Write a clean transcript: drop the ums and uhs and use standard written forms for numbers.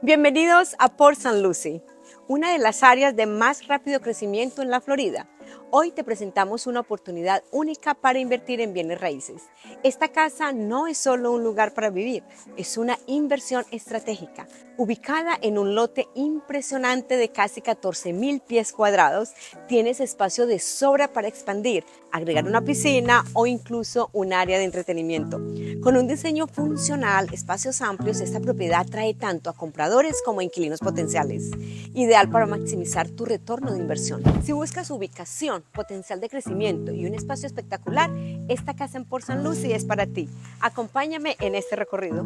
Bienvenidos a Port St. Lucie, una de las áreas de más rápido crecimiento en la Florida. Hoy te presentamos una oportunidad única para invertir en bienes raíces. Esta casa no es solo un lugar para vivir, es una inversión estratégica. Ubicada en un lote impresionante de casi 14,000 pies cuadrados, tienes espacio de sobra para expandir, agregar una piscina o incluso un área de entretenimiento. Con un diseño funcional, espacios amplios, esta propiedad trae tanto a compradores como a inquilinos potenciales. Ideal para maximizar tu retorno de inversión. Si buscas ubicación, potencial de crecimiento y un espacio espectacular, esta casa en Port St. Lucie es para ti. Acompáñame en este recorrido.